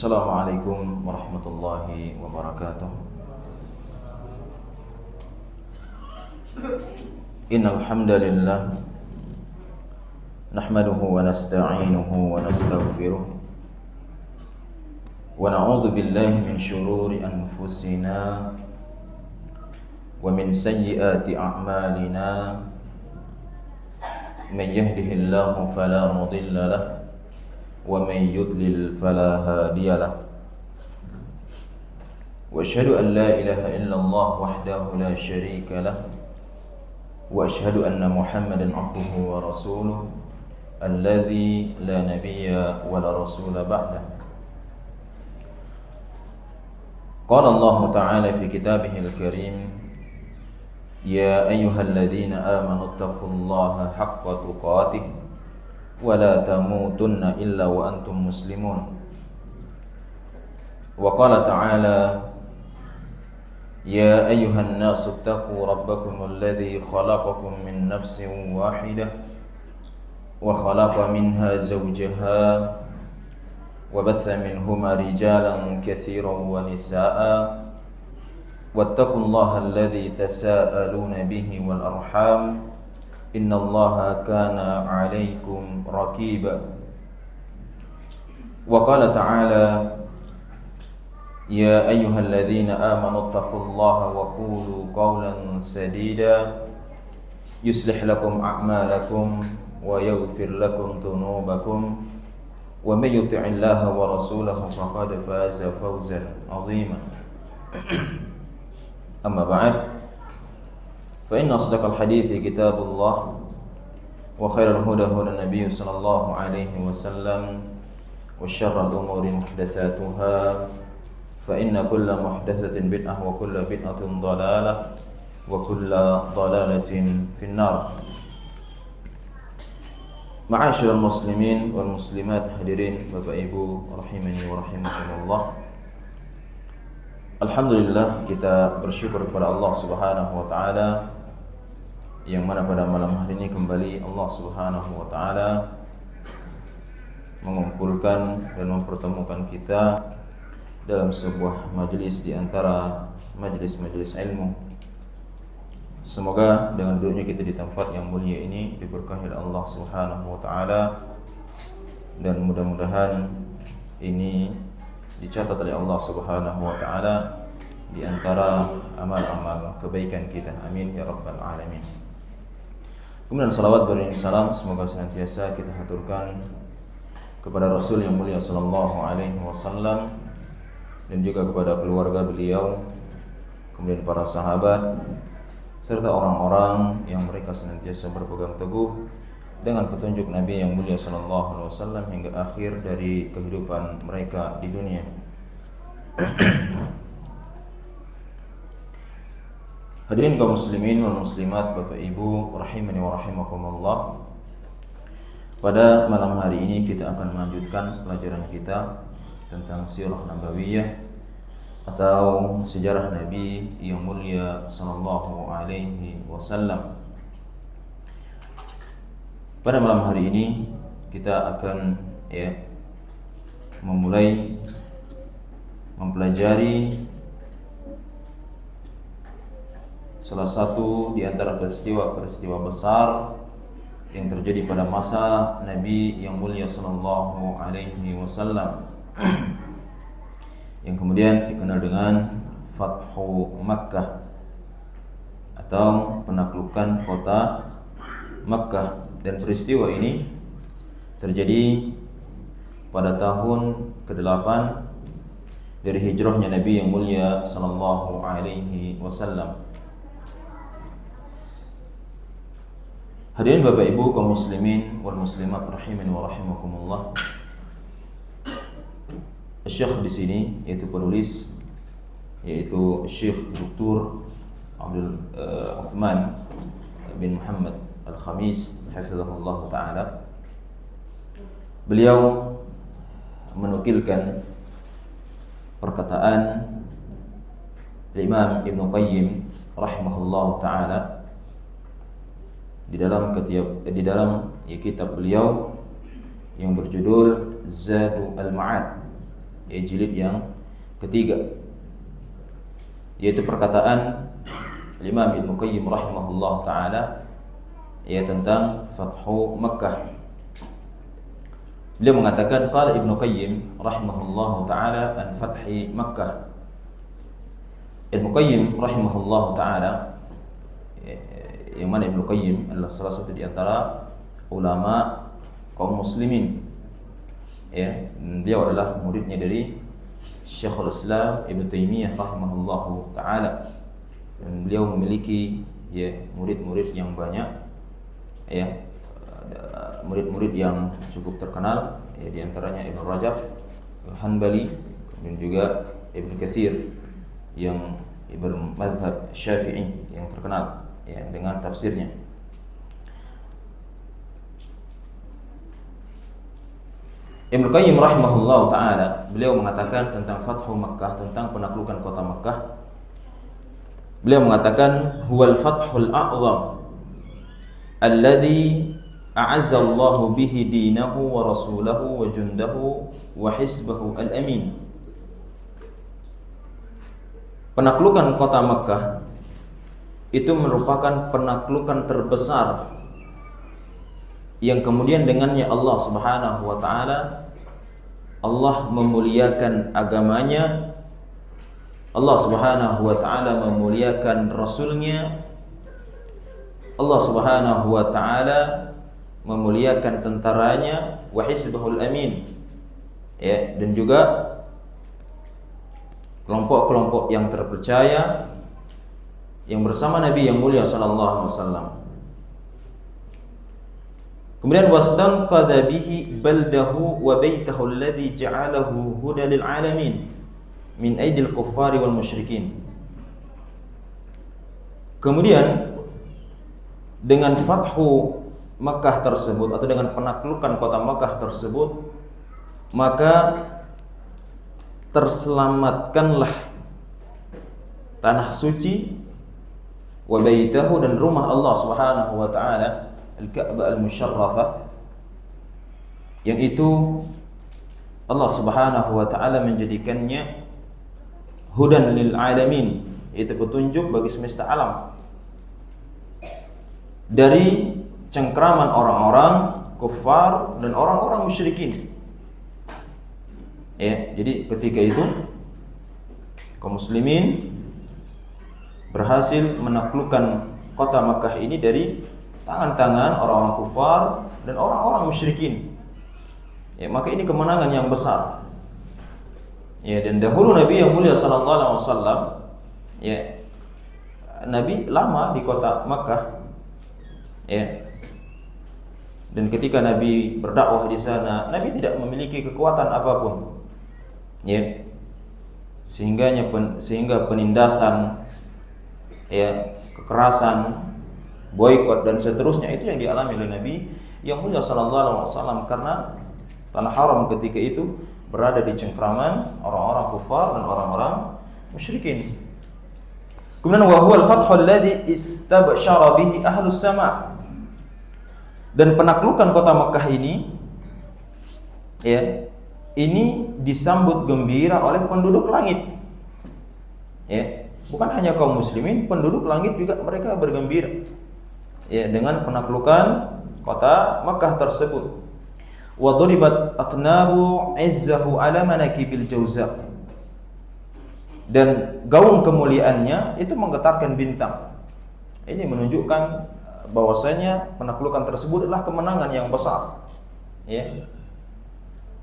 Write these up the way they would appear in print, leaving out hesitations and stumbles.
Assalamualaikum warahmatullahi wabarakatuh. Innal hamdalillah nahmaduhu wa nasta'inuhu wa nastaghfiruh wa na'udzu billahi min shururi anfusina wa min sayyiati a'malina. Man yahdihillahu fala mudilla lahu ومن يضلل فلا هادي له وأشهد أن لا إله إلا الله وحده لا شريك له وأشهد أن محمدا عبده ورسوله الذي لا نبي ولا رسول بعده. قال الله تعالى في كتابه الكريم: يا أيها الذين آمنوا اتقوا الله حق تقاته ولا تموتن إلا وأنتم مسلمون. وقال تعالى: يا أيها الناس اتقوا ربكم الذي خلقكم من نفس واحدة وخلق منها زوجها وبث منهما رجالا كثيرا ونساء واتقوا الله الذي تساءلون به والأرحام إن الله كان عليكم رقيبا. وقال تعالى: يا أيها الذين آمنوا اتقوا الله وقولوا قولا سديدا يصلح لكم أعمالكم ويغفر لكم ذنوبكم ومن يطع الله ورسوله فقد فاز فوزا عظيما. أما بعد، فإن أصدق الحديث كتاب الله وخير الهدى هدى النبي صلى الله عليه وسلم وشر الأمور محدثاتها فإن كل محدثة بدعة وكل بدعة ضلالة وكل ضلالة في النار. Ma'asyiral muslimin wal muslimat, hadirin Bapak Ibu rahimani wa rahimakumullah. Alhamdulillah, kita bersyukur kepada Allah Subhanahu wa taala yang mana pada malam hari ini kembali Allah Subhanahu wa taala mengumpulkan dan mempertemukan kita dalam sebuah majelis di antara majelis-majelis ilmu. Semoga dengan duduknya kita di tempat yang mulia ini diberkahi oleh Allah Subhanahu wa taala, dan mudah-mudahan ini dicatat oleh Allah Subhanahu wa taala di antara amal-amal kebaikan kita. Amin ya rabbal alamin. Kemudian salawat beriring salam semoga senantiasa kita haturkan kepada Rasul yang mulia sallallahu alaihi wasallam dan juga kepada keluarga beliau, kemudian para sahabat serta orang-orang yang mereka senantiasa berpegang teguh dengan petunjuk Nabi yang mulia sallallahu alaihi wasallam hingga akhir dari kehidupan mereka di dunia. Hadirin kaum muslimin wal muslimat, Bapak Ibu rahimani wa rahimakumullah. Pada malam hari ini kita akan melanjutkan pelajaran kita tentang sirah nabawiyah atau sejarah Nabi yang mulia sallallahu alaihi wasallam. Pada malam hari ini kita akan memulai mempelajari salah satu di antara peristiwa-peristiwa besar yang terjadi pada masa Nabi yang mulia sallallahu alaihi wasallam yang kemudian dikenal dengan Fathu Makkah atau penaklukan kota Makkah. Dan peristiwa ini terjadi pada tahun ke-8 dari hijrahnya Nabi yang mulia sallallahu alaihi wasallam. Hadirin Bapak Ibu kaum muslimin wal muslimat rahimani wa rahimakumullah. Syekh di sini yaitu penulis, yaitu Syekh Dr. Abdul Uthman bin Muhammad Al-Khamis hafizahullah ta'ala. Beliau menukilkan perkataan Imam Ibn Qayyim rahimahullah ta'ala di dalam kitab beliau yang berjudul Zadul Ma'ad, jilid yang ketiga, yaitu perkataan Imam Ibnu Qayyim rahimahullah taala tentang Fathu Makkah. Beliau mengatakan, qala Ibnu Qayyim rahimahullah taala an fathi Makkah. Ibnu Qayyim rahimahullah taala, yang mana Ibnu Qayyim adalah salah satu di antara ulama kaum muslimin, beliau adalah muridnya dari Syekhul Islam Ibnu Taimiyah rahimahullah taala, dan beliau memiliki murid-murid yang banyak, murid-murid yang cukup terkenal, di antaranya Ibnu Rajab Al-Hanbali dan juga Ibnu Katsir yang bermadzhab Syafi'i yang terkenal dengan tafsirnya. Ibnu Qayyim rahimahullah taala, beliau mengatakan tentang Fathu Makkah, tentang penaklukan kota Makkah. Beliau mengatakan, huwal fathul a'zam alladhi a'azza Allahu bihi dinahu wa rasulahu wa jundahu wa hisbahu al-amin. Penaklukan kota Makkah itu merupakan penaklukan terbesar yang kemudian dengannya Allah Subhanahu wa taala Allah memuliakan agamanya, Allah Subhanahu wa taala memuliakan rasulnya, Allah Subhanahu wa taala memuliakan tentaranya, wa hisbahul amin, dan juga kelompok-kelompok yang terpercaya yang bersama Nabi yang mulia sallallahu alaihi wasallam. Kemudian wastanqadha bihi baldahu wa baitahu alladhi ja'alahu huda lil alamin min aidil kuffari wal musyrikin. Kemudian dengan fathu Makkah tersebut, atau dengan penaklukan kota Makkah tersebut, maka terselamatkanlah tanah suci, wa baitahu, dan rumah Allah Subhanahu wa taala Al-Ka'bah Al-Musyarrafah, yang itu Allah Subhanahu wa taala menjadikannya hudan lil alamin, yaitu petunjuk bagi semesta alam dari cengkraman orang-orang kufar dan orang-orang musyrikin. Jadi ketika itu kaum muslimin berhasil menaklukkan kota Makkah ini dari tangan-tangan orang-orang kufar dan orang-orang musyrikin. Maka ini kemenangan yang besar. Dan dahulu Nabi yang mulia sallallahu alaihi wasallam, Nabi lama di kota Makkah. Dan ketika Nabi berdakwah di sana, Nabi tidak memiliki kekuatan apapun. Sehingga penindasan, kekerasan, boikot dan seterusnya itu yang dialami oleh Nabi yang mulia sallallahu alaihi wasallam, karena tanah haram ketika itu berada di cengkraman orang-orang kufar dan orang-orang musyrikin. Kemudian wa huwal fathu alladhi istabsyara bihi ahlus sama'. Dan penaklukan kota Makkah ini ini disambut gembira oleh penduduk langit. Bukan hanya kaum muslimin, penduduk langit juga mereka bergembira dengan penaklukan kota Makkah tersebut. Wa duribat atnabu izzahu ala manakibil jauza. Dan gaung kemuliaannya itu menggetarkan bintang. Ini menunjukkan bahwasanya penaklukan tersebut adalah kemenangan yang besar.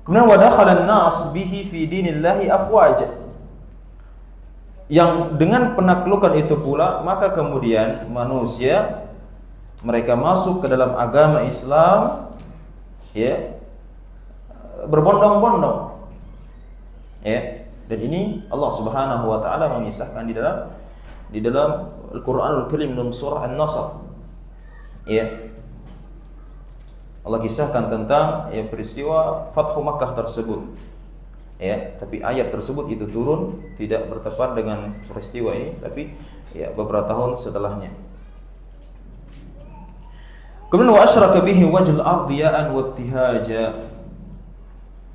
Kemudian wa dakhala an-nas bihi fi dinillahi afwaja. Yang dengan penaklukan itu pula, maka kemudian manusia mereka masuk ke dalam agama Islam, berbondong-bondong. Dan ini Allah Subhanahu wa taala mengisahkan di dalam Al-Qur'anul Karim dalam surah An-Nasr. Allah kisahkan tentang peristiwa Fathu Makkah tersebut. Tapi ayat tersebut itu turun tidak bertepatan dengan peristiwa ini, tapi beberapa tahun setelahnya. Kemudian wa asyraka bihi wajhul ardiyaan wa ibtihaja.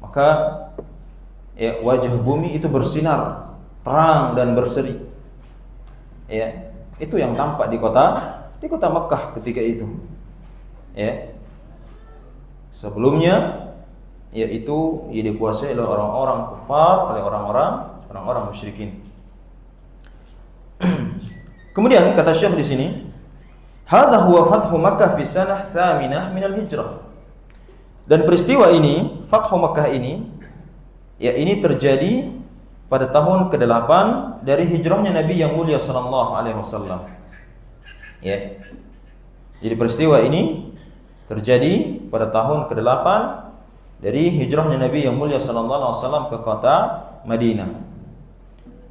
Maka ya, wajah bumi itu bersinar terang dan berseri. Ya, itu yang tampak di kota Mekah ketika itu. Ya. Sebelumnya yaitu dikuasai oleh orang-orang kufar, oleh orang-orang musyrikin. Kemudian kata Syekh di sini, hadza huwa fathu Makkah fi sanah tsaminah min al-hijrah. Dan peristiwa ini, fathu Makkah ini, ya ini terjadi pada tahun ke-8 dari hijrahnya Nabi yang mulia sallallahu alaihi wasallam. Ya. Jadi peristiwa ini terjadi pada tahun ke-8 dari hijrahnya Nabi yang mulia sallallahu alaihi wasallam ke kota Madinah.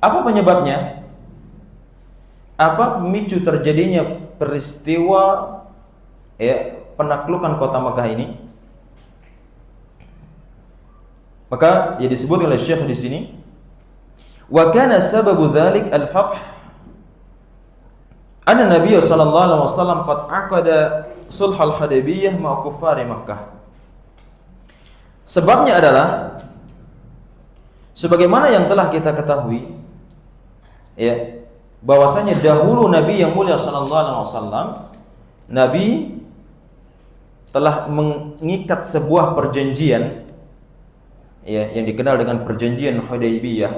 Apa penyebabnya? Apa pemicu terjadinya peristiwa penaklukan kota Makkah ini? Maka disebut oleh Syekh di sini, wa kana sababu dzalik al-fath anna Nabi sallallahu alaihi wasallam qad aqada sulh al-Hudaybiyah ma'a kuffar Makkah. Sebabnya adalah sebagaimana yang telah kita ketahui, ya, bahwasanya dahulu Nabi yang mulia sallallahu alaihi wasallam, Nabi telah mengikat sebuah perjanjian, ya, yang dikenal dengan perjanjian Hudaybiyah,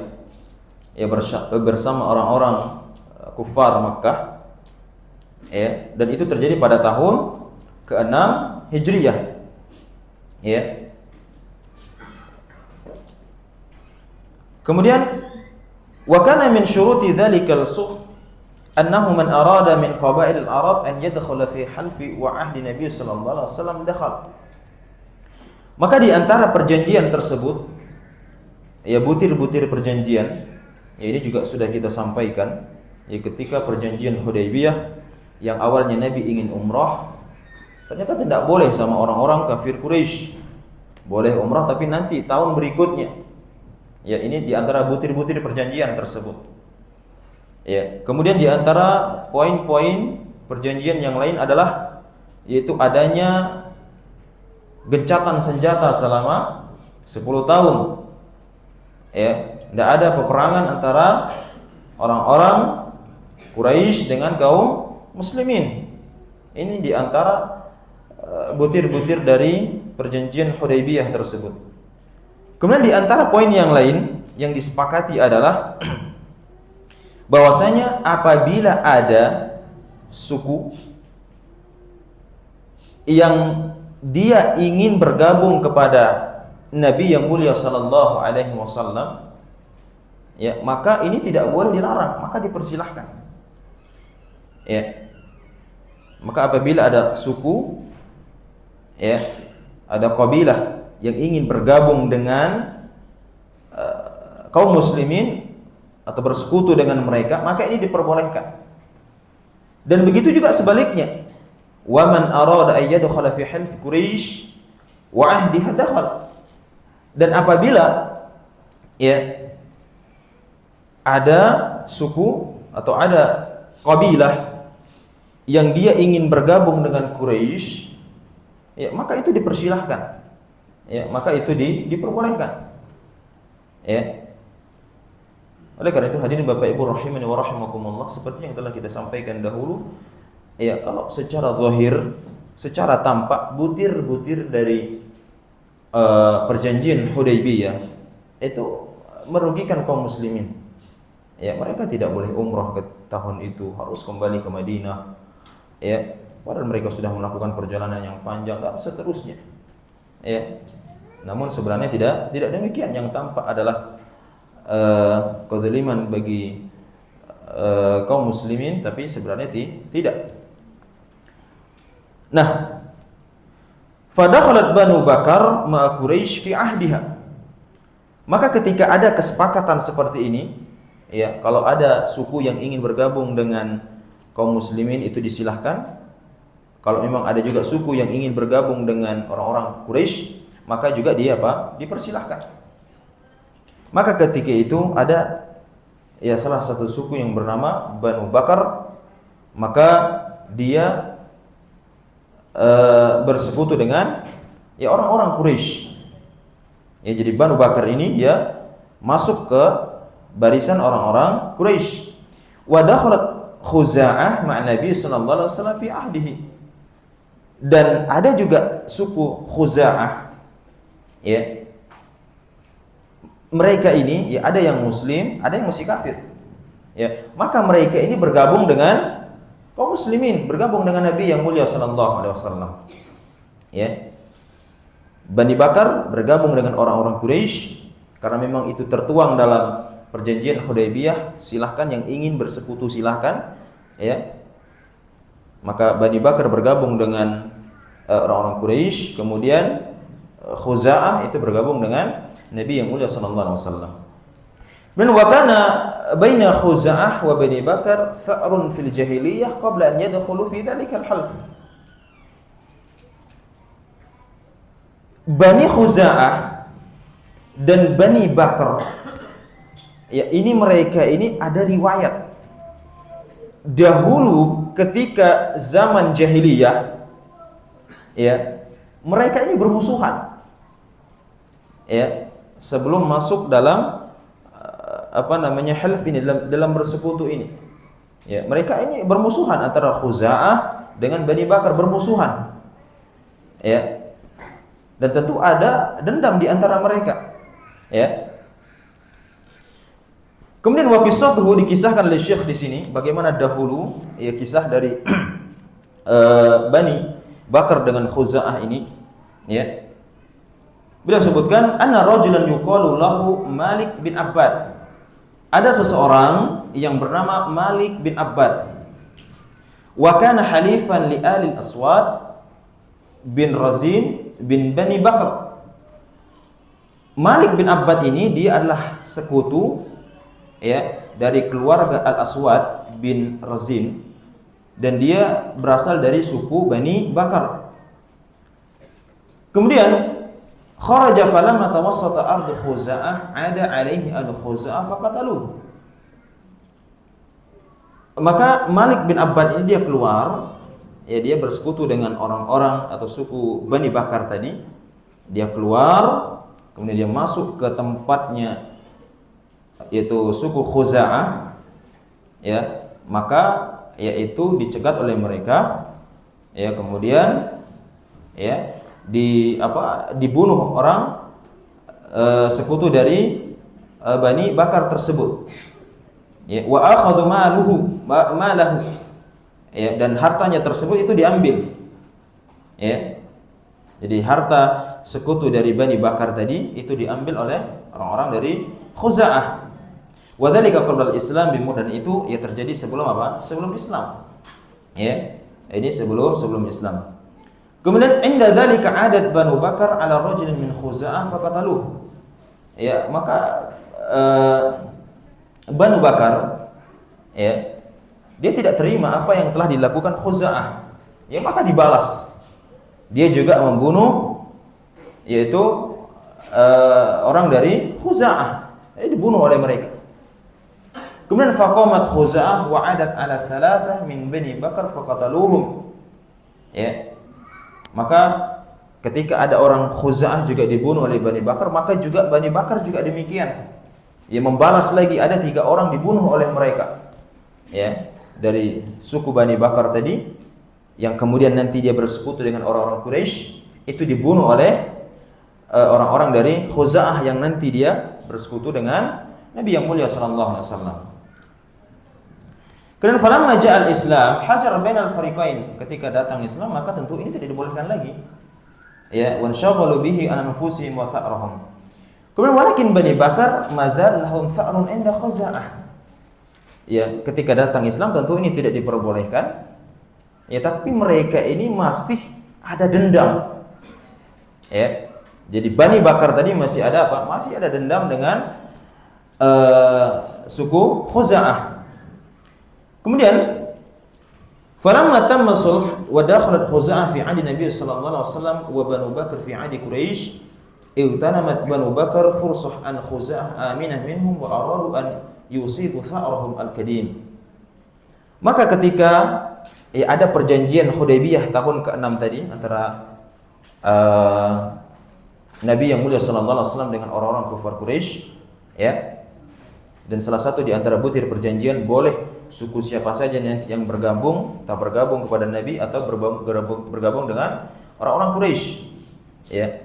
ya, bersama orang-orang kufar Makkah, ya, dan itu terjadi pada tahun ke-6 Hijriyah, ya. Kemudian wa kana min syuruti dzalikal sulh annahu man arada min qabail al-arab an yadkhula fi halfi wa ahdi Nabi sallallahu alaihi wasallam dakhal. Maka di antara perjanjian tersebut, ya, butir-butir perjanjian, ya, ini juga sudah kita sampaikan, ya, ketika perjanjian Hudaybiyah yang awalnya Nabi ingin umrah, ternyata tidak boleh sama orang-orang kafir Quraisy. Boleh umrah tapi nanti tahun berikutnya. Ya, ini di antara butir-butir perjanjian tersebut. Ya, kemudian di antara poin-poin perjanjian yang lain adalah yaitu adanya gencatan senjata selama 10 tahun. Ya, tidak ada peperangan antara orang-orang Quraisy dengan kaum muslimin. Ini di antara butir-butir dari perjanjian Hudaybiyah tersebut. Kemudian di antara poin yang lain yang disepakati adalah bahwasanya apabila ada suku yang dia ingin bergabung kepada Nabi yang mulia sallallahu alaihi wasallam, ya, maka ini tidak boleh dilarang, maka dipersilahkan. Ya. Maka apabila ada suku, ya, ada kabilah yang ingin bergabung dengan kaum muslimin atau bersekutu dengan mereka, maka ini diperbolehkan. Dan begitu juga sebaliknya, wa man arada ay yadkhula fi hilf Quraisy wa ahdiha dakhal. Dan apabila, ya, ada suku atau ada kabilah yang dia ingin bergabung dengan Quraisy, ya, maka itu dipersilahkan. Ya, maka itu diperbolehkan. Ya. Oleh karena itu hadirin Bapak Ibu rahimani wa rahimakumullah, seperti yang telah kita sampaikan dahulu, ya, kalau secara zahir, secara tampak butir-butir dari perjanjian Hudaybiyah itu merugikan kaum muslimin. Ya, mereka tidak boleh umrah ke tahun itu, harus kembali ke Madinah. Ya, padahal mereka sudah melakukan perjalanan yang panjang dan seterusnya. Ya, namun sebenarnya tidak demikian. Yang tampak adalah kezaliman bagi kaum muslimin, tapi sebenarnya tidak. Nah, fadakhalat Banu Bakar ma'a Quraisy fi ahdiha. Maka ketika ada kesepakatan seperti ini, ya, kalau ada suku yang ingin bergabung dengan kaum muslimin itu disilahkan. Kalau memang ada juga suku yang ingin bergabung dengan orang-orang Quraisy, maka juga dia dipersilahkan. Maka ketika itu ada, ya, salah satu suku yang bernama Banu Bakar, maka dia bersekutu dengan, ya, orang-orang Quraisy. Ya, jadi Banu Bakar ini dia masuk ke barisan orang-orang Quraisy. Wa dakhalat Khuza'ah ma'a Nabi sallallahu alaihi wasallam fi ahdihi. Dan ada juga suku Khuza'ah, ya. Mereka ini ya ada yang muslim, ada yang masih kafir. Ya, maka mereka ini bergabung dengan kaum muslimin, bergabung dengan Nabi yang mulia sallallahu alaihi wasallam. Ya. Bani Bakar bergabung dengan orang-orang Quraisy karena memang itu tertuang dalam perjanjian Hudaybiyah, silahkan yang ingin bersekutu silahkan, ya. Maka Bani Bakar bergabung dengan orang-orang Quraisy, kemudian Khuza'ah itu bergabung dengan Nabi yang mulia sallallahu alaihi wasallam. Dan wa kana baina Khuza'ah wa Bani Bakar sa'run fil jahiliyah qabla an yadkhulu fi dzalikal half. Bani Khuza'ah dan Bani Bakar, ya, ini mereka ini ada riwayat dahulu ketika zaman jahiliyah, ya, mereka ini bermusuhan, ya, sebelum masuk dalam half ini, dalam bersekutu ini, ya, mereka ini bermusuhan antara Khuza'ah dengan Bani Bakar, bermusuhan, ya, dan tentu ada dendam di antara mereka, ya. Kemudian wa qissatuhu, dikisahkan oleh Syekh di sini bagaimana dahulu, ya, kisah dari Bani Bakar dengan Khuza'ah ini, ya. Beliau sebutkan anna rajulan yuqalu lahu Malik bin Abbad. Ada seseorang yang bernama Malik bin Abbad. Wa kana halifan li ahli al-Aswad bin Razin bin Bani Bakar. Malik bin Abbad ini dia adalah sekutu, ya, dari keluarga Al-Aswad bin Razin, dan dia berasal dari suku Bani Bakar. Kemudian kharaja falamma tawassata ardu Khuza'ah ada alaihi al-Khuza'ah faqataluhu. Maka Malik bin Abbad ini dia keluar, ya, dia bersekutu dengan orang-orang atau suku Bani Bakar tadi. Dia keluar, kemudian dia masuk ke tempatnya, yaitu suku Khuza'ah, ya, maka yaitu dicegat oleh mereka, ya, kemudian, ya, dibunuh orang sekutu dari Bani Bakar tersebut, ya, wa akhadhu malahu, ya, dan hartanya tersebut itu diambil, ya. Jadi harta sekutu dari Bani Bakar tadi itu diambil oleh orang-orang dari Khuza'ah. Wa dzalika qabla al-Islam dan itu ya terjadi sebelum apa? Sebelum Islam. Ya. Ini sebelum Islam. Kemudian inda dzalika adat Banu Bakar ala rajulin min Khuza'ah faqataluhu. Ya, maka Banu Bakar, ya, dia tidak terima apa yang telah dilakukan Khuza'ah. Ya, maka dibalas. Dia juga membunuh, yaitu orang dari Khuza'ah. Dibunuh oleh mereka. Kemudian faqamat Khuza'ah wa 'adat 'ala salasah min Bani Bakar faqataluhum. Ya. Maka ketika ada orang Khuza'ah juga dibunuh oleh Bani Bakar, maka juga Bani Bakar juga demikian. Ya, membalas lagi, ada 3 orang dibunuh oleh mereka. Ya, dari suku Bani Bakar tadi, yang kemudian nanti dia bersekutu dengan orang-orang Quraisy, itu dibunuh oleh orang-orang dari Khuza'ah yang nanti dia bersekutu dengan Nabi yang mulia sallallahu alaihi wasallam. Kemudian falamma ja'al Islam hajar bainal fariqain, ketika datang Islam maka tentu ini tidak dibolehkan lagi. Ya, wan syaghalu bihi an anfusihim wa tha'rahum. Kemudian walakin Bani Bakar mazal lahum tha'run inda Khuza'ah. Ya, ketika datang Islam tentu ini tidak diperbolehkan. Ya, tapi mereka ini masih ada dendam. Ya. Jadi Bani Bakar tadi masih ada apa? Masih ada dendam dengan suku Khuza'ah. Kemudian falamma tamma sulh wa dakhalat Khuza'ah fi 'ahdi Nabi sallallahu alaihi wasallam wa Banu Bakar fi 'ahdi Quraisy, ihtanamat Banu Bakar fursah an Khuza'ah aminah minhum wa aradu an yusibu tha'rahum al-kadim. Maka ketika ada perjanjian Hudaybiyah tahun ke-6 tadi antara Nabi yang mulia sallallahu alaihi wasallam dengan orang-orang kufar Quraisy, Ya. Dan salah satu di antara butir perjanjian, boleh suku siapa saja yang bergabung, tak bergabung kepada Nabi atau bergabung dengan orang-orang Quraisy. Ya.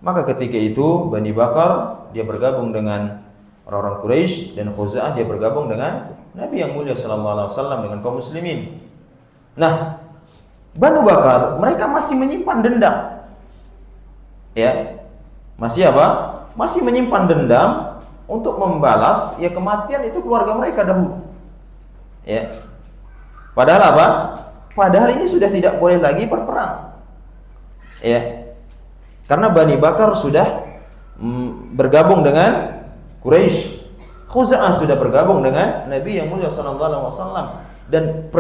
Maka ketika itu Bani Bakar dia bergabung dengan orang-orang Quraisy, dan Khuza'ah dia bergabung dengan Nabi yang mulia sallallahu alaihi wasallam, dengan kaum muslimin. Nah, Banu Bakar mereka masih menyimpan dendam. Ya. Masih apa? Masih menyimpan dendam untuk membalas ya kematian itu keluarga mereka dahulu. Ya. Padahal apa? Padahal ini sudah tidak boleh lagi berperang. Ya. Karena Bani Bakar sudah bergabung dengan Quraisy. Khuza'ah sudah bergabung dengan Nabi yang mulia sallallahu alaihi wasallam. Dan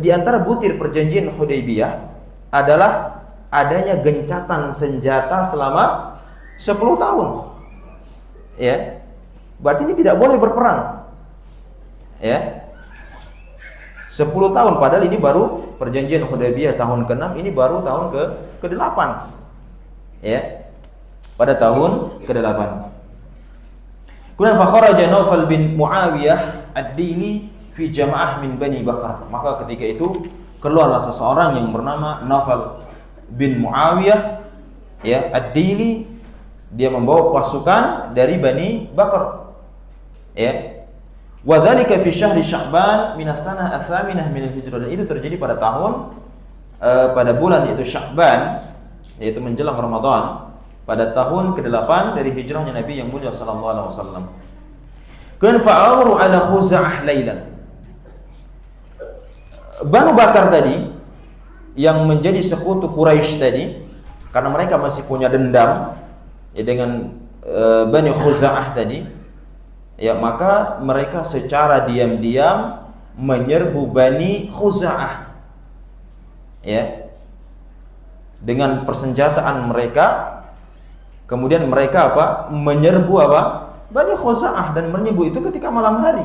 di antara butir perjanjian Hudaybiyah adalah adanya gencatan senjata selama 10 tahun. Ya. Berarti ini tidak boleh berperang. Ya. 10 tahun, padahal ini baru perjanjian Hudaybiyah tahun ke-6, ini baru tahun ke-8. Ya. Pada tahun ke-8. Kemudian fakharaja Naufal bin Muawiyah ad-Dili fi jamaah min Bani Bakar. Maka ketika itu keluarlah seseorang yang bernama Naufal bin Muawiyah ya ad-Dili, dia membawa pasukan dari Bani Bakar. Ya. Wa dzalika fi syahri Sya'ban min as-sanah ats-tsaminah min al-hijrah. Dan itu terjadi pada tahun pada bulan yaitu Sya'ban, yaitu menjelang Ramadan, pada tahun ke-8 dari hijrahnya Nabi yang mulia sallallahu alaihi wasallam. Kan fa'aru ala Khuza'ah lailan. Banu Bakar tadi yang menjadi sekutu Quraisy tadi, karena mereka masih punya dendam ya dengan Bani Khuza'ah tadi, ya maka mereka secara diam-diam menyerbu Bani Khuza'ah. Ya. Dengan persenjataan mereka, kemudian mereka apa? Menyerbu apa? Bani Khuza'ah, dan menyerbu itu ketika malam hari.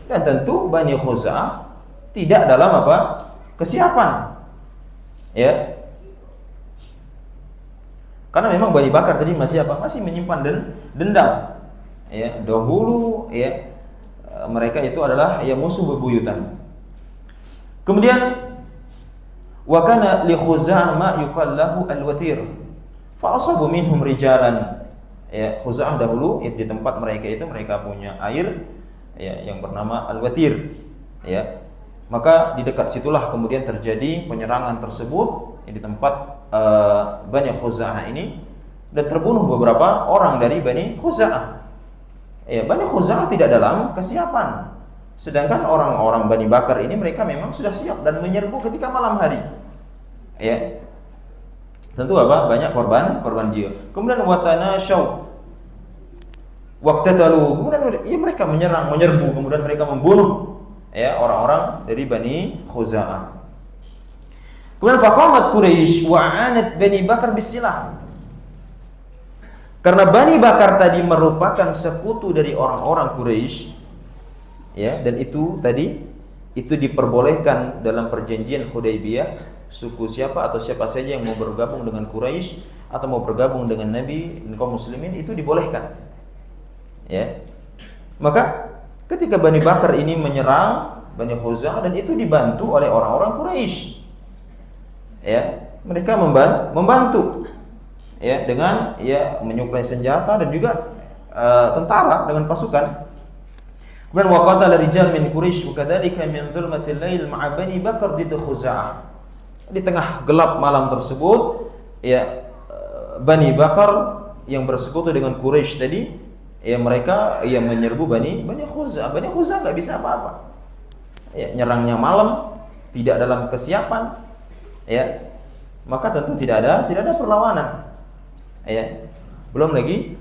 Dan tentu Bani Khuza'ah tidak dalam apa? Kesiapan. Ya. Karena memang Bani Bakar tadi masih apa? Masih menyimpan dendam. Ya, dahulu ya mereka itu adalah ya musuh bebuyutan. Kemudian wa kana li Khuza'ah ma yuqal lahu al-watir fa asabu minhum rijalan. Ya, Khuza'ah dahulu ya, di tempat mereka itu mereka punya air ya yang bernama al-watir. Ya. Maka di dekat situlah kemudian terjadi penyerangan tersebut ya, di tempat Bani Khuza'ah ini, dan terbunuh beberapa orang dari Bani Khuza'ah. Ya, Bani Khuza'ah tidak dalam kesiapan. Sedangkan orang-orang Bani Bakar ini mereka memang sudah siap dan menyerbu ketika malam hari. Ya. Tentu apa? Banyak korban jiwa. Kemudian watanasyaw waqtatalu. Kemudian ya, mereka menyerbu, kemudian mereka membunuh ya orang-orang dari Bani Khuza'ah. Kemudian faqamat Quraisy wa 'anat Bani Bakar bisilah. Karena Bani Bakar tadi merupakan sekutu dari orang-orang Quraisy, ya, dan itu tadi itu diperbolehkan dalam perjanjian Hudaybiyah, suku siapa atau siapa saja yang mau bergabung dengan Quraisy atau mau bergabung dengan Nabi dan kaum muslimin itu dibolehkan. Ya. Maka ketika Bani Bakar ini menyerang Bani Khuza'ah, dan itu dibantu oleh orang-orang Quraisy. Ya, mereka membantu ya dengan ya menyuplai senjata dan juga tentara dengan pasukan. Kemudian waqatala rijal min Quraisy wa kadzalika min dhulmatil lail ma'a Bani Bakar did Khuza'ah. Di tengah gelap malam tersebut ya Bani Bakar yang bersekutu dengan Quraisy tadi ya mereka ya menyerbu Bani Khuza'ah. Bani Khuza'ah enggak bisa apa-apa. Ya, nyerangnya malam, tidak dalam kesiapan. Ya. Maka tentu tidak ada perlawanan. Ya. Belum lagi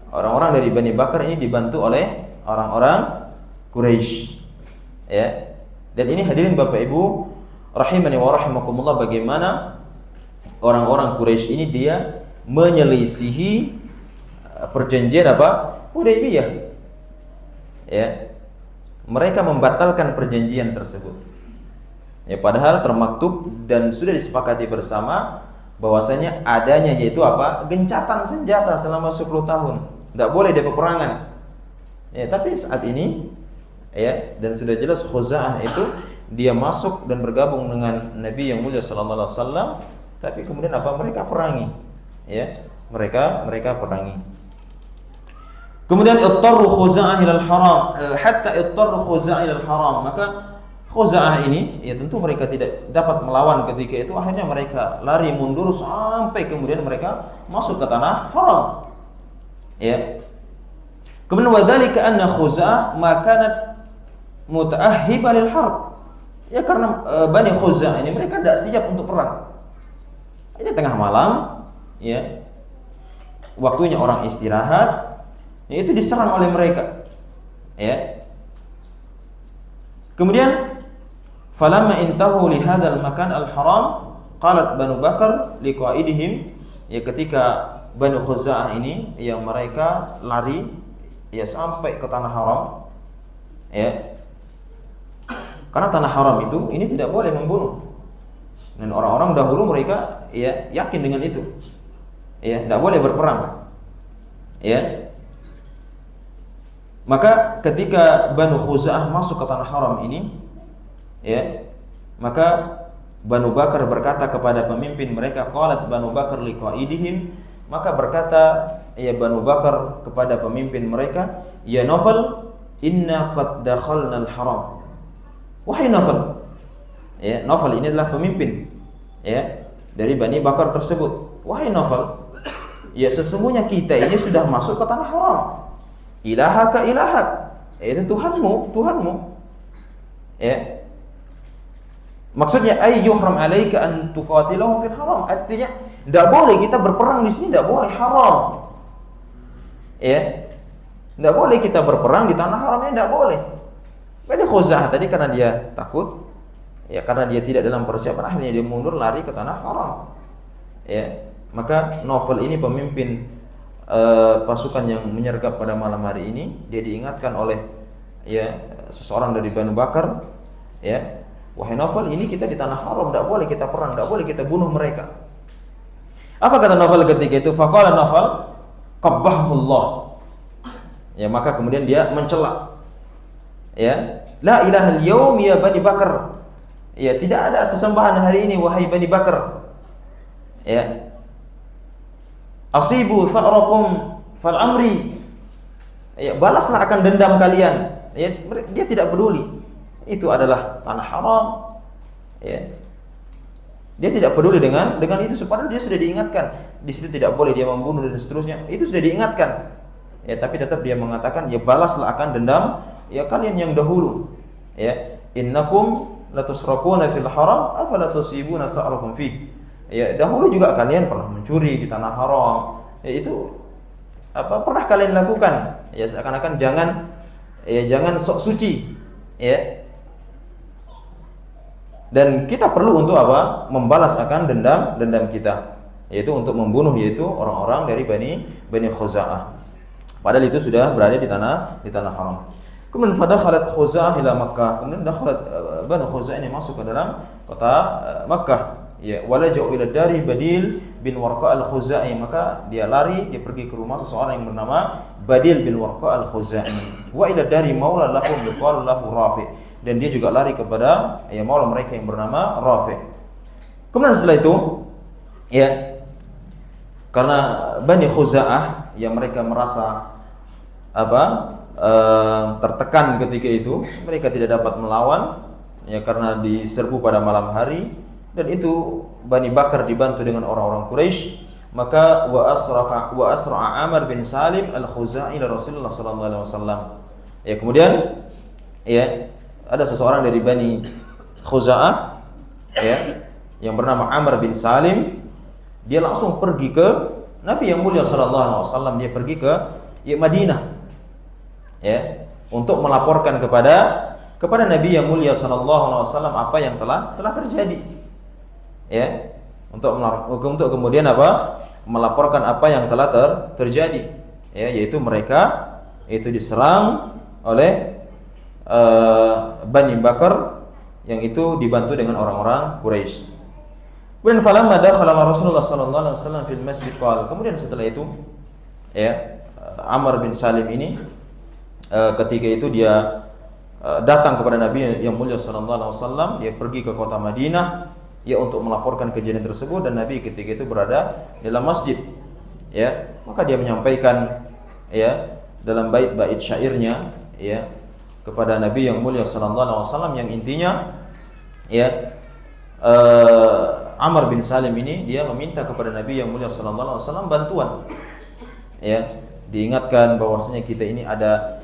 orang-orang dari Bani Bakar ini dibantu oleh orang-orang Quraisy. Ya. Dan ini hadirin Bapak Ibu rahimani wa rahimakumullah, bagaimana orang-orang Quraisy ini dia menyelisihi perjanjian apa? Hudaybiyah. Ya. Mereka membatalkan perjanjian tersebut. Ya, padahal termaktub dan sudah disepakati bersama bahwasanya adanya yaitu apa? Gencatan senjata selama 10 tahun. Tidak boleh ada peperangan. Ya, tapi saat ini ya, dan sudah jelas Khuza'ah itu dia masuk dan bergabung dengan Nabi yang mulia sallallahu alaihi wasallam, tapi kemudian apa? Mereka perangi. Ya, mereka perangi. Kemudian ittarru Khuza'ah ilal haram, hatta ittarru Khuza'ah ilal haram. Maka Khuza'ah ini ya tentu mereka tidak dapat melawan ketika itu, akhirnya mereka lari mundur sampai kemudian mereka masuk ke tanah haram. Ya. Kemudian wadzalika anna Khuza'ah ma kanat muta'ahhiba lil harb. Ya karena Bani Khuza'ah ini mereka tidak siap untuk perang. Ini tengah malam, ya. Waktunya orang istirahat, yaitu diserang oleh mereka. Ya. Kemudian falamma intahu li hadzal makan al-haram qalat Banu Bakar liqaidihim, ya ketika Banu Khuza'ah ini yang mereka lari ya sampai ke tanah haram, ya. Karena tanah haram itu ini tidak boleh membunuh. Dan orang-orang dahulu mereka ya yakin dengan itu. Ya, tidak boleh berperang. Ya. Maka ketika Banu Khuza'ah masuk ke tanah haram ini, ya, maka Banu Bakar berkata kepada pemimpin mereka, qalat Banu Bakar liqaidihim, maka berkata ya Banu Bakar kepada pemimpin mereka, ya Nawfal, inna qad dakhalna al-haram. Wahai Nawfal. Ya, Nawfal ini adalah pemimpin ya dari Bani Bakar tersebut. Wahai Nawfal, ya sesungguhnya kita ini sudah masuk ke tanah haram. Ilahaka ilahak, itu Tuhanmu, Tuhanmu. Ya. Maksudnya ayyuhram alaika an tuqatilahum fil haram. Artinya tidak boleh kita berperang di sini, tidak boleh, haram. Ya. Tidak boleh kita berperang di tanah haramnya, tidak boleh. Bani Khuza'ah tadi karena dia takut, ya karena dia tidak dalam persiapan, akhirnya dia mundur lari ke tanah haram. Ya. Maka Nawfal ini pemimpin pasukan yang menyergap pada malam hari ini, dia diingatkan oleh ya seseorang dari Banu Bakar, ya, wahai Nawfal, ini kita di tanah haram, tidak boleh kita perang, tidak boleh kita bunuh mereka. Apa kata Nawfal ketika itu? Faqala Nawfal, qabbahullah. Ya, maka kemudian dia mencela. Ya, la ilaha al-yawm ya Bani Bakar. Ya, tidak ada sesembahan hari ini wahai Bani Bakar. Ya. Asibu sa'rakum fal amri. Ya, balaslah akan dendam kalian. Ya, dia tidak peduli. Itu adalah tanah haram. Ya. Dia tidak peduli dengan itu, padahal dia sudah diingatkan. Di situ tidak boleh dia membunuh dan seterusnya. Itu sudah diingatkan. Ya, tapi tetap dia mengatakan, ya balaslah akan dendam ya kalian yang dahulu. Ya, innakum latusraquna fil haram afala tusibuna sa'rakum fi. Ya, dahulu juga kalian pernah mencuri di tanah haram. Ya, itu apa pernah kalian lakukan? Ya, seakan-akan jangan sok suci. Ya. Dan kita perlu untuk apa? Membalas akan dendam kita, yaitu untuk membunuh yaitu orang-orang dari Bani Khuza'ah. Padahal itu sudah berada di tanah haram. Kemudian fadakhalat Khuza'ah ila Makkah. Kemudian dakhalat Bani Khuza'ah ini masuk ke dalam kota Makkah. Ya, walaja'u ila dari Badil bin Warqa al-Khuza'i, maka dia pergi ke rumah seseorang yang bernama Badil bin Warqa al-Khuza'i. Wa ila dari maula lahum yuqalu lahu Rafi', dan dia juga lari kepada ya maula mereka yang bernama Rafi'. Kemudian setelah itu ya karena Bani Khuza'ah yang mereka merasa tertekan ketika itu, mereka tidak dapat melawan ya karena diserbu pada malam hari. Dan itu Bani Bakar dibantu dengan orang-orang Quraisy, maka wa asra'a Amr bin Salim al-Khuza'i ila Rasulullah sallallahu alaihi wasallam. Ya, kemudian ya ada seseorang dari Bani Khuza'ah ya yang bernama Amr bin Salim, dia langsung pergi ke Nabi yang mulia sallallahu alaihi wasallam. Dia pergi ke Madinah ya untuk melaporkan kepada Nabi yang mulia sallallahu alaihi wasallam apa yang telah terjadi. Ya, untuk kemudian melaporkan apa yang telah terjadi, ya, yaitu mereka itu diserang oleh Bani Bakar yang itu dibantu dengan orang-orang Quraisy. Kemudian falamma dakhala Rasulullah sallallahu alaihi wasallam fil masjid qala, kemudian setelah itu ya Amr bin Salim ini ketika itu dia datang kepada Nabi yang mulia sallallahu alaihi wasallam, dia pergi ke kota Madinah ya untuk melaporkan kejadian tersebut, dan Nabi ketika itu berada dalam masjid. Ya, maka dia menyampaikan ya dalam bait-bait syairnya ya kepada Nabi yang mulia sallallahu alaihi wasallam, yang intinya ya Amr bin Salim ini dia meminta kepada Nabi yang mulia sallallahu alaihi wasallam bantuan. Ya, diingatkan bahwasanya kita ini ada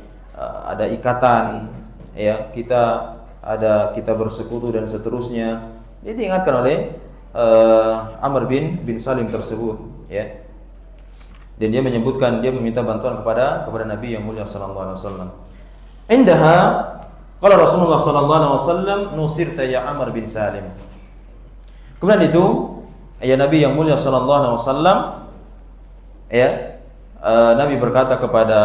ikatan, ya, kita bersekutu dan seterusnya. Jadi diingatkan oleh Amr bin Salim tersebut, ya. Dan dia meminta bantuan kepada Nabi yang mulia sallallahu alaihi wasallam. Indaha qala Rasulullah sallallahu alaihi wasallam nusirta ya Amr bin Salim. Kemudian itu ya Nabi yang mulia sallallahu alaihi wasallam ya Nabi berkata kepada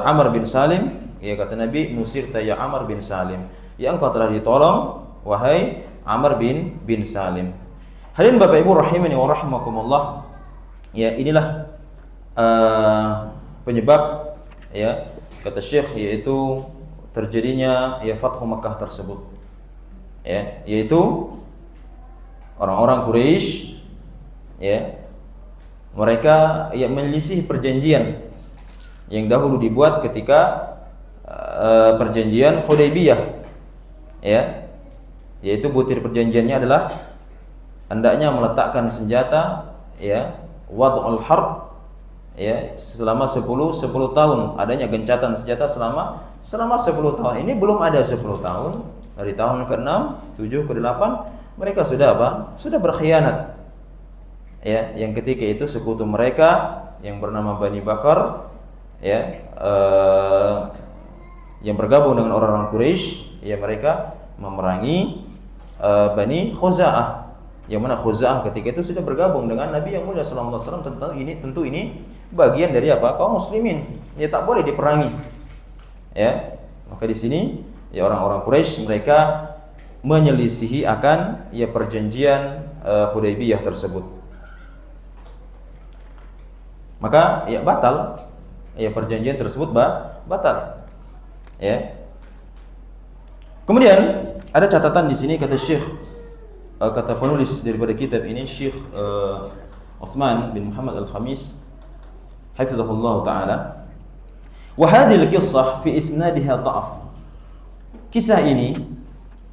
Amr bin Salim, ya kata Nabi, nusirta ya Amr bin Salim, ya engkau telah ditolong wahai Amr bin Salim. Hadirin Bapak Ibu rahimani wa rahimakumullah. Ya, inilah penyebab ya kata Syekh yaitu terjadinya ya Fathu Makkah tersebut. Ya, yaitu orang-orang Quraisy ya mereka ya menyelisih perjanjian yang dahulu dibuat ketika perjanjian Hudaybiyah. Ya, yaitu butir perjanjiannya adalah hendaknya meletakkan senjata ya wad'ul harb ya selama 10 tahun, adanya gencatan senjata selama 10 tahun. Ini belum ada 10 tahun, dari tahun ke-6, 7, ke-8 mereka sudah apa? Sudah berkhianat. Ya, yang ketika itu sekutu mereka yang bernama Bani Bakar ya yang bergabung dengan orang-orang Quraisy, ya mereka memerangi Bani Khuza'ah. Yang mana Khuza'ah ketika itu sudah bergabung dengan Nabi yang mulia sallallahu alaihi wasallam. Tentu ini bagian dari apa? Kaum muslimin. Ya tak boleh diperangi. Ya. Maka di sini ya orang-orang Quraisy mereka menyelisihi akan ya perjanjian Hudaybiyah tersebut. Maka ya batal. Ya perjanjian tersebut batal. Ya. Kemudian ada catatan di sini kata Syekh, kata penulis daripada kitab ini Syekh Utsman bin Muhammad Al-Khamis hafizahullah taala, wa hadhihi al-qissah fi isnadiha dha'f. Kisah ini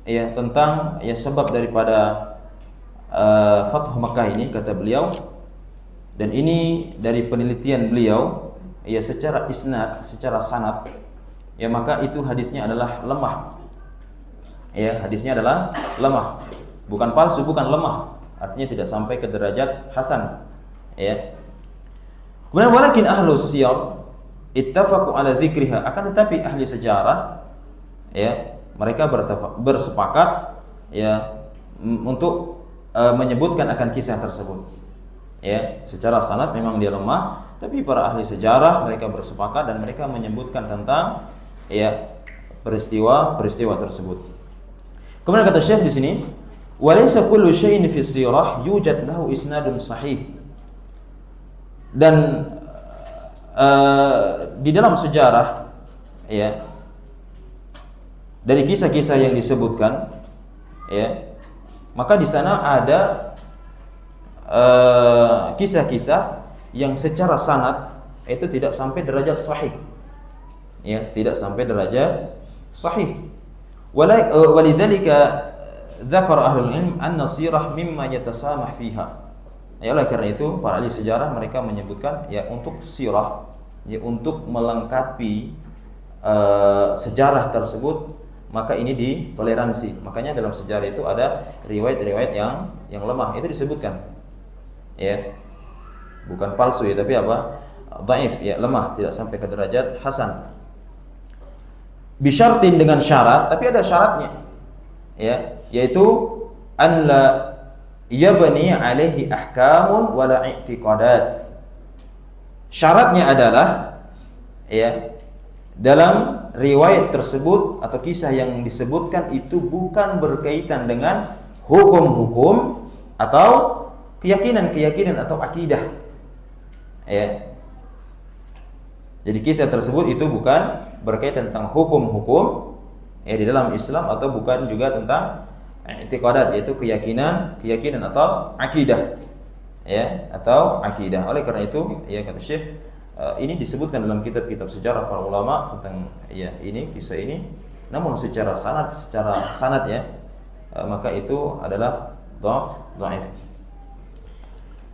ya tentang ya sebab daripada Fathu Makkah ini kata beliau, dan ini dari penelitian beliau ya secara isnad, secara sanad ya maka itu hadisnya adalah lemah. Ya, hadisnya adalah lemah. Bukan palsu, bukan lemah. Artinya tidak sampai ke derajat hasan. Ya. Kemudian walakin ahlus siyar ittafaqu ala dzikriha, akan tetapi ahli sejarah ya, mereka bersepakat ya untuk menyebutkan akan kisah tersebut. Ya, secara sanad memang dia lemah, tapi para ahli sejarah mereka bersepakat dan mereka menyebutkan tentang ya peristiwa tersebut. Kemudian kata Syekh di sini, walaysa kullu syai'in fi sirah yujad lahu isnadun sahih. Dan di dalam sejarah ya dari kisah-kisah yang disebutkan ya maka di sana ada kisah-kisah yang secara sanad itu tidak sampai derajat sahih. Ya, tidak sampai derajat sahih. Walidzalika dzakara ahlul ilm anna sirah mimma yatasamah fiha. Ya, oleh karena itu para ahli sejarah mereka menyebutkan ya untuk sirah ya untuk melengkapi sejarah tersebut, maka ini ditoleransi. Makanya dalam sejarah itu ada riwayat-riwayat yang lemah, itu disebutkan. Ya. Bukan palsu ya, tapi apa? Dhaif ya, lemah, tidak sampai ke derajat hasan. Bisyartin, dengan syarat, tapi ada syaratnya. Ya, yaitu an la yabni alaihi ahkamun wala i'tiqadat. Syaratnya adalah ya dalam riwayat tersebut atau kisah yang disebutkan itu bukan berkaitan dengan hukum-hukum atau keyakinan atau akidah. Ya. Jadi kisah tersebut itu bukan berkaitan tentang hukum-hukum di dalam Islam, atau bukan juga tentang i'tiqadat, yaitu keyakinan atau akidah, ya, atau akidah. Oleh karena itu, ya, kata Syekh, ini disebutkan dalam kitab-kitab sejarah para ulama tentang, ya, ini kisah ini, namun secara sanad ya, maka itu adalah dhaif.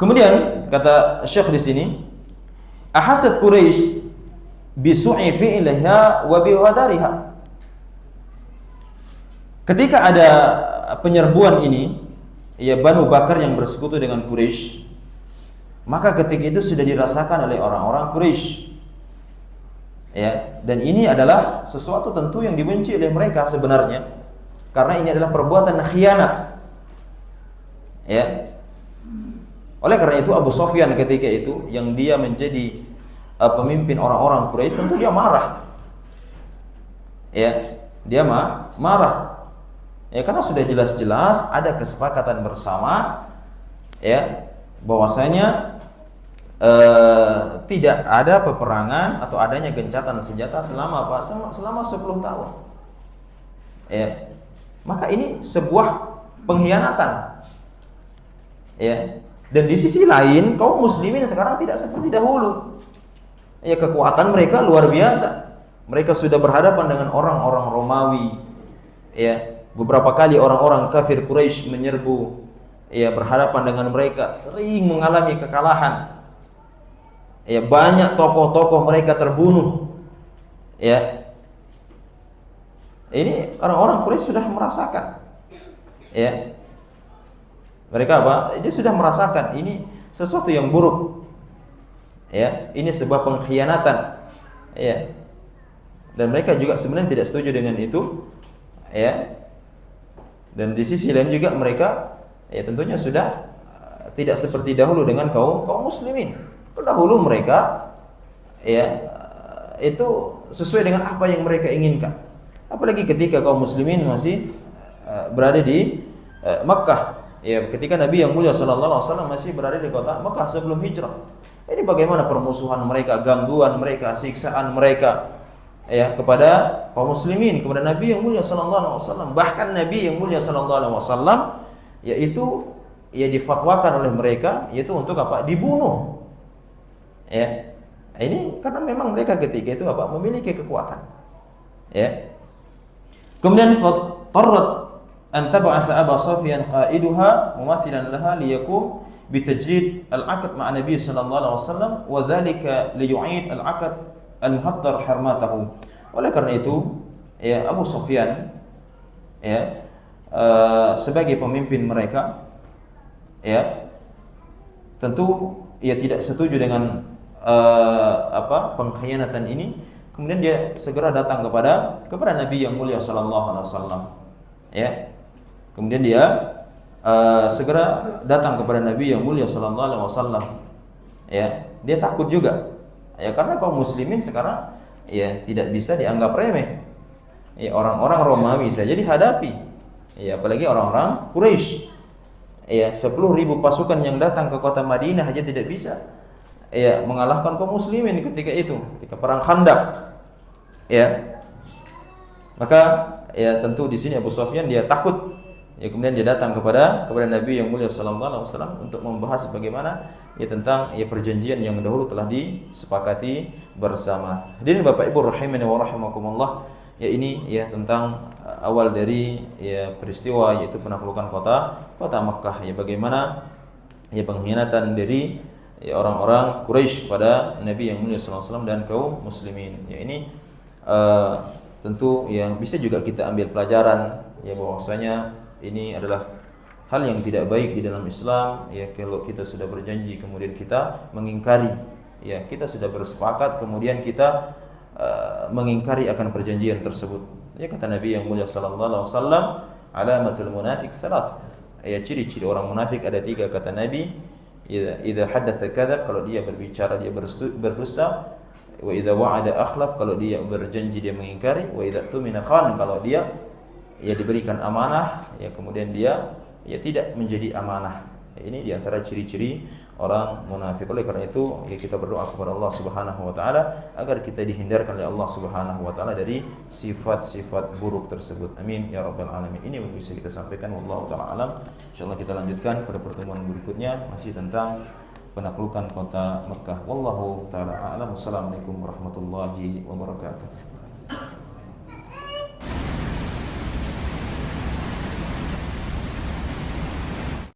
Kemudian kata Syekh di sini, ahasad Quraisy bisu'i fi'liha wa bighadariha. Ketika ada penyerbuan ini, ya, Banu Bakar yang bersekutu dengan Quraisy, maka ketika itu sudah dirasakan oleh orang-orang Quraisy. Ya, dan ini adalah sesuatu tentu yang dibenci oleh mereka sebenarnya, karena ini adalah perbuatan khianat. Ya. Oleh karena itu Abu Sufyan ketika itu yang dia menjadi pemimpin orang-orang Quraisy, tentu dia marah. Ya, dia marah. Ya, karena sudah jelas-jelas ada kesepakatan bersama, ya, bahwasanya tidak ada peperangan atau adanya gencatan senjata selama apa? Selama 10 tahun. Ya. Maka ini sebuah pengkhianatan. Ya. Dan di sisi lain kaum muslimin sekarang tidak seperti dahulu. Ya, kekuatan mereka luar biasa. Mereka sudah berhadapan dengan orang-orang Romawi. Ya, beberapa kali orang-orang kafir Quraisy menyerbu, ya, berhadapan dengan mereka, sering mengalami kekalahan. Ya, banyak tokoh-tokoh mereka terbunuh. Ya. Ini orang-orang Quraisy sudah merasakan. Ya. Mereka apa? Dia sudah merasakan ini sesuatu yang buruk. Ya, ini sebuah pengkhianatan. Ya. Dan mereka juga sebenarnya tidak setuju dengan itu. Ya. Dan di sisi lain juga mereka, ya, tentunya sudah tidak seperti dahulu dengan kaum muslimin. Dahulu mereka, ya, itu sesuai dengan apa yang mereka inginkan. Apalagi ketika kaum muslimin masih berada di Makkah. Ya, ketika Nabi yang mulia sallallahu alaihi wasallam masih berada di kota Makkah sebelum hijrah. Ini bagaimana permusuhan mereka, gangguan mereka, siksaan mereka, ya, kepada kaum muslimin, kepada Nabi yang mulia sallallahu alaihi wasallam. Bahkan Nabi yang mulia sallallahu alaihi wasallam yaitu, ya, difatwakan oleh mereka yaitu untuk apa? Dibunuh. Ya. Ini karena memang mereka ketika itu apa? Memiliki kekuatan. Ya. Kemudian fatarrat an tab'atha Abu Sufyan qa'iduha mumathilan laha liyaqum bitajrid al-'aqd ma'a Nabi sallallahu alaihi wasallam wa dhalika liyu'id al-'aqd al-muhattar harmatahu. Oleh karena itu, ya, Abu Sufyan, ya, sebagai pemimpin mereka, ya, tentu ia tidak setuju dengan pengkhianatan ini. Kemudian dia segera datang kepada Nabi yang mulia sallallahu alaihi wasallam. Ya. Kemudian dia segera datang kepada Nabi yang mulia sallallahu alaihi wasallam. Ya, dia takut juga. Ya, karena kaum muslimin sekarang, ya, tidak bisa dianggap remeh. Ya, orang-orang Romawi saja dihadapi. Ya, apalagi orang-orang Quraisy. Ya, 10.000 pasukan yang datang ke kota Madinah aja tidak bisa, ya, mengalahkan kaum muslimin ketika itu, ketika perang Khandaq. Ya. Maka, ya, tentu di sini Abu Sufyan dia takut. Ya, kemudian dia datang kepada Nabi yang mulia sallallahu alaihi wasallam untuk membahas bagaimana, ya, tentang, ya, perjanjian yang dahulu telah disepakati bersama. Hadirin Bapak Ibu rahimani wa rahimakumullah, ya, ini, ya, tentang awal dari, ya, peristiwa yaitu penaklukan kota Makkah, ya, bagaimana, ya, pengkhianatan dari, ya, orang-orang Quraisy kepada Nabi yang mulia sallallahu alaihi wasallam dan kaum muslimin. Ya, ini tentu yang bisa juga kita ambil pelajaran, ya, bahwasanya ini adalah hal yang tidak baik di dalam Islam. Ya, kalau kita sudah berjanji kemudian kita mengingkari, ya, kita sudah bersepakat kemudian kita mengingkari akan perjanjian tersebut. Ya, kata Nabi yang mulia sallallahu alaihi wasallam, alamatul munafiq salas. Ya, ciri-ciri orang munafik ada 3 kata Nabi. Idza haddatsa kadzab, kalau dia berbicara dia berdusta. Wa idza wa'ada akhlaf, kalau dia berjanji dia mengingkari. Wa idza tumina khan, kalau dia, ya, diberikan amanah, ya, kemudian dia, ya, tidak menjadi amanah. Ini di antara ciri-ciri orang munafik. Oleh karena itu, ya kita berdoa kepada Allah Subhanahu wa taala agar kita dihindarkan oleh Allah Subhanahu wa taala dari sifat-sifat buruk tersebut. Amin ya rabbal alamin. Ini yang bisa kita sampaikan, wallahu taala alam. Insyaallah kita lanjutkan pada pertemuan berikutnya masih tentang penaklukan kota Mekah. Wallahu taala a'lam. Wassalamualaikum warahmatullahi wabarakatuh.